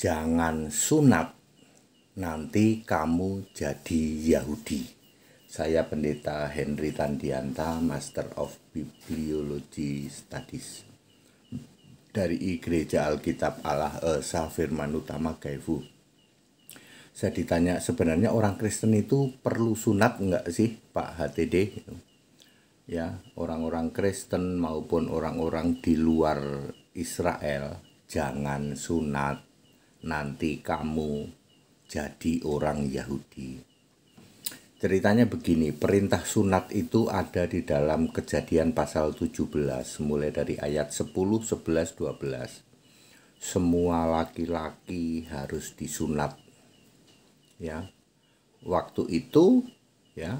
Jangan sunat, nanti kamu jadi Yahudi. Saya Pendeta Henry Tandianta, Master of Bibliology Studies dari Gereja Alkitab Allah Esa Firman Utama Gaifu. Saya ditanya, sebenarnya orang Kristen itu perlu sunat enggak sih Pak HTD? Ya, orang-orang Kristen maupun orang-orang di luar Israel, jangan sunat, nanti kamu jadi orang Yahudi. Ceritanya begini, perintah sunat itu ada di dalam Kejadian pasal 17, mulai dari ayat 10, 11, 12. Semua laki-laki harus disunat. Ya, waktu itu ya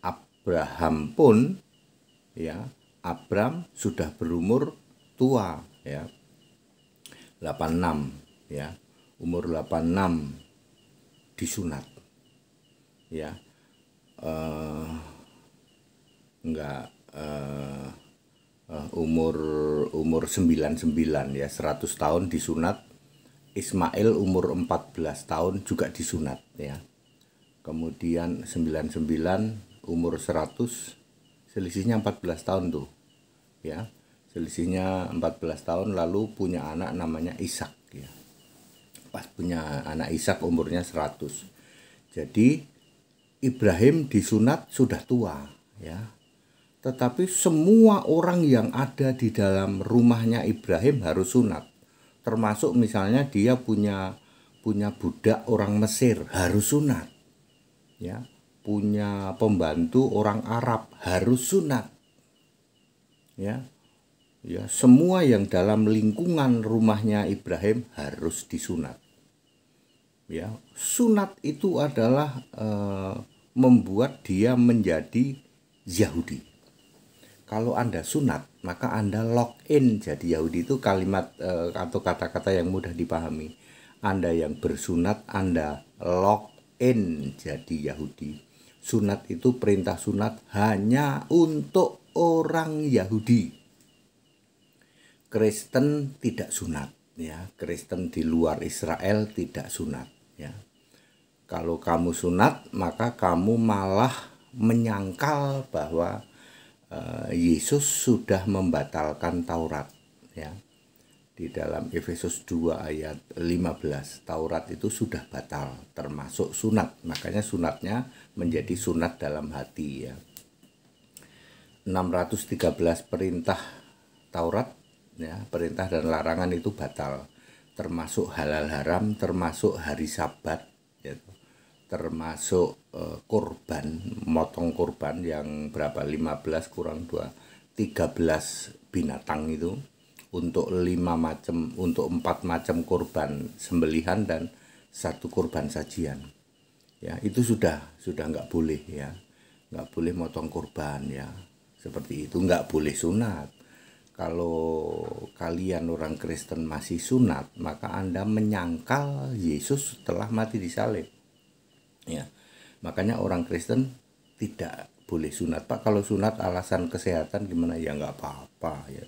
Abraham pun ya Abram sudah berumur tua ya 86 ya, umur 86 disunat ya, umur 99 ya, 100 tahun disunat. Ismail umur 14 tahun juga disunat ya. Kemudian 99 umur 100, selisihnya 14 tahun tuh ya. Selisihnya 14 tahun, lalu punya anak namanya Ishak ya. Pas punya anak Ishak umurnya 100. Jadi Ibrahim disunat sudah tua ya. Tetapi semua orang yang ada di dalam rumahnya Ibrahim harus sunat. Termasuk misalnya dia punya budak orang Mesir harus sunat. Ya, punya pembantu orang Arab harus sunat. Ya. Ya, semua yang dalam lingkungan rumahnya Ibrahim harus disunat. Ya, sunat itu adalah membuat dia menjadi Yahudi. Kalau Anda sunat, maka Anda lock in jadi Yahudi. Itu kalimat atau kata-kata yang mudah dipahami. Anda yang bersunat, Anda lock in jadi Yahudi. Sunat itu, perintah sunat hanya untuk orang Yahudi. Kristen tidak sunat ya. Kristen di luar Israel tidak sunat ya. Kalau kamu sunat, maka kamu malah menyangkal bahwa Yesus sudah membatalkan Taurat ya. Di dalam Efesus 2 ayat 15, Taurat itu sudah batal, termasuk sunat. Makanya sunatnya menjadi sunat dalam hati ya. 613 perintah Taurat ya, perintah dan larangan itu batal, termasuk halal haram, termasuk hari Sabat ya, termasuk korban, motong korban yang berapa, 15 kurang 2, 13 binatang itu untuk 4 macam korban sembelihan dan 1 korban sajian ya. Itu sudah nggak boleh ya, nggak boleh motong korban ya, seperti itu. Nggak boleh sunat. Kalau kalian orang Kristen masih sunat, maka Anda menyangkal Yesus telah mati di salib ya. Makanya orang Kristen tidak boleh sunat. Pak, kalau sunat alasan kesehatan gimana? Ya nggak apa-apa ya,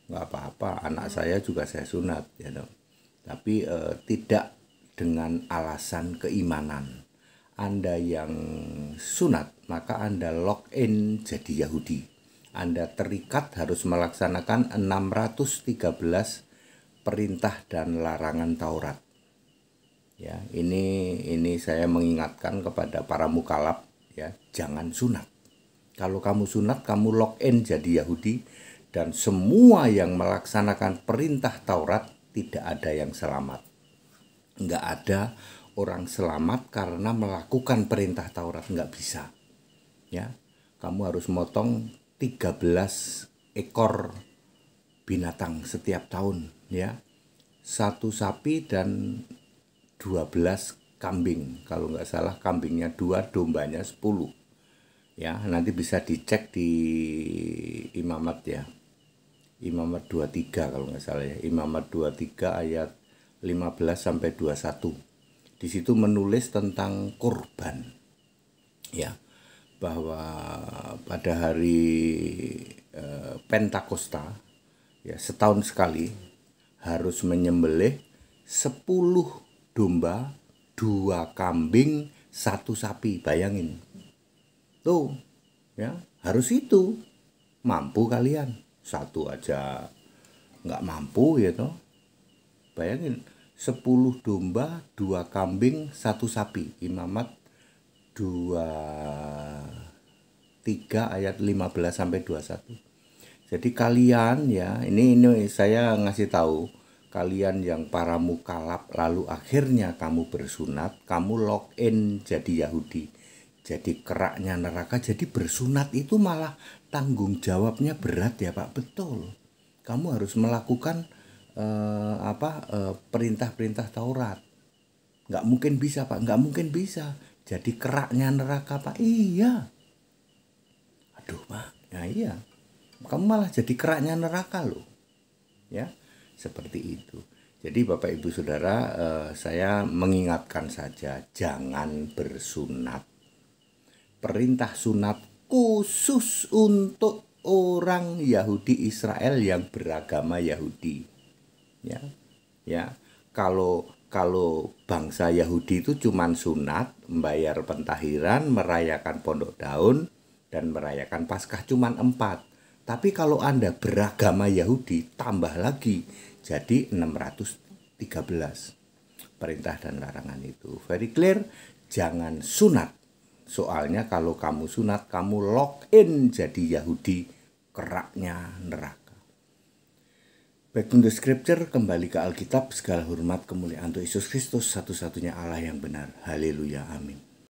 nggak apa-apa. Anak saya juga saya sunat ya, tapi tidak dengan alasan keimanan. Anda yang sunat, maka Anda lock in jadi Yahudi. Anda terikat harus melaksanakan 613 perintah dan larangan Taurat. Ya, ini saya mengingatkan kepada para mukalaf ya, jangan sunat. Kalau kamu sunat, kamu lock in jadi Yahudi, dan semua yang melaksanakan perintah Taurat tidak ada yang selamat. Enggak ada orang selamat karena melakukan perintah Taurat, enggak bisa. Ya, kamu harus motong 13 ekor binatang setiap tahun ya. 1 sapi dan 12 kambing. Kalau nggak salah kambingnya 2, dombanya 10 ya. Nanti bisa dicek di Imamat ya, Imamat 23 kalau nggak salah ya, Imamat 23 ayat 15 sampai 21. Di situ menulis tentang korban ya, bahwa pada hari Pentakosta ya, setahun sekali harus menyembelih 10 domba, 2 kambing, 1 sapi. Bayangin. Tuh, ya, harus itu. Mampu kalian? Satu aja nggak mampu ya toh. Bayangin, 10 domba, 2 kambing, 1 sapi. Imamat 23 ayat 15 sampai 21. Jadi kalian ya, ini saya ngasih tahu kalian yang para mukalaf lalu akhirnya kamu bersunat, kamu login jadi Yahudi. Jadi keraknya neraka, jadi bersunat itu malah tanggung jawabnya berat ya Pak, betul. Kamu harus melakukan perintah-perintah Taurat. Nggak mungkin bisa Pak, nggak mungkin bisa. Jadi keraknya neraka Pak, iya. Aduh Pak, ya iya. Kamu malah jadi keraknya neraka loh. Ya, seperti itu. Jadi Bapak Ibu Saudara, saya mengingatkan saja, jangan bersunat. Perintah sunat khusus untuk orang Yahudi Israel yang beragama Yahudi. Ya. Kalau bangsa Yahudi itu cuman sunat, membayar pentahiran, merayakan pondok daun, dan merayakan Paskah cuman 4. Tapi kalau Anda beragama Yahudi, tambah lagi jadi 613 perintah dan larangan itu. Very clear, jangan sunat. Soalnya kalau kamu sunat, kamu login jadi Yahudi, keraknya neraka. Back to the scripture, kembali ke Alkitab. Segala hormat kemuliaan untuk Yesus Kristus, satu-satunya Allah yang benar. Haleluya, amin.